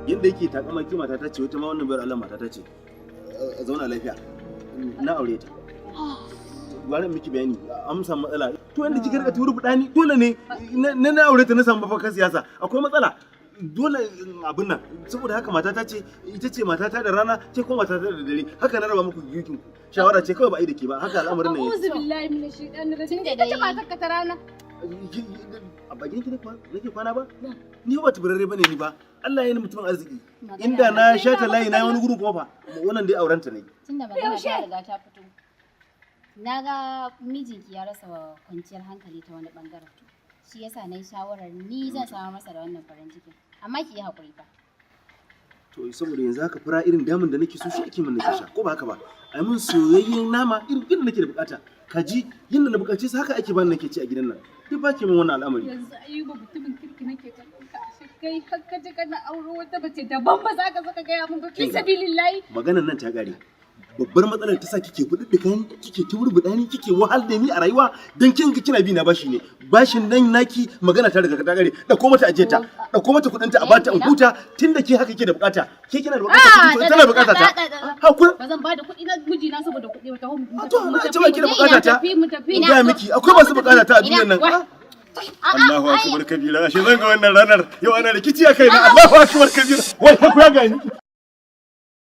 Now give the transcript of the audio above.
yadda yake takama ki mata ta ce wata ma wannan bayar Allah mata ta ce a zauna lafiya na aure ta gwara miki bayani an samu matsala to yanda kika rika turu budani dole ne na aure ta na samu mafakan siyasa akwai matsala dole abin nan saboda haka mata ta ce ita ce mata ta da rana ce ko mata ta da dare haka na raba muku girkin shawara ce kawai ba ai da ke ba haka al'amarin nan yake a'udhu billahi minash shaitanir rajim ita ce matar ka ta rana a bakin ki nake kwana ba ni ba tuburare bane ni ba Allah ya yi mutumin arziki inda na shata layi na wani gurin kofa wannan dai aurenta ne tunda magana ta riga ta fito na ga mijinki ya rasa kwanciyar hankali ta wani bangaren shi yasa na yi shawarar ni zan samu masa da wannan farin cikin amma ki yi haƙuri fa to saboda yanzu haka fura irin damun da nake so shi ake min nake sha ko ba haka ba ai mun soyayyen nama irin nake da bukata kaji yanda na bukace su haka ake bani nake ci a gidan nan duk ba ke min wannan al'amari yanzu Ayuba mutumin kirki nake kallon ka shi kai har ka ji kana auro wata bace daban ba za ka saka gaya mun ba fi sabilillahi maganar nan ta gare babbar matsalar ta sa kike kuɗuɗɗuka ni kike tuburbuɗa ni kike wahal da ni a rayuwa dan kin ga kina bi na bashi ne bashin nan naki magana ta daga ta gare da ko mata ajiyarta da ko mata kuɗinta a bata in huta tunda ke haka kike da bukata ke kina da bukata kuɗi tana bukata ta ha ku ba zan bada kuɗi na miji na saboda kuɗi ba ta hu to na ce ba ki da bukata ta in ga miki akwai masu bukata ta a duniyar nan Allahu akbar kabira ashe zan ga wannan ranar yau ana rikici a kaina Allahu akbar kabira wai ku ya gani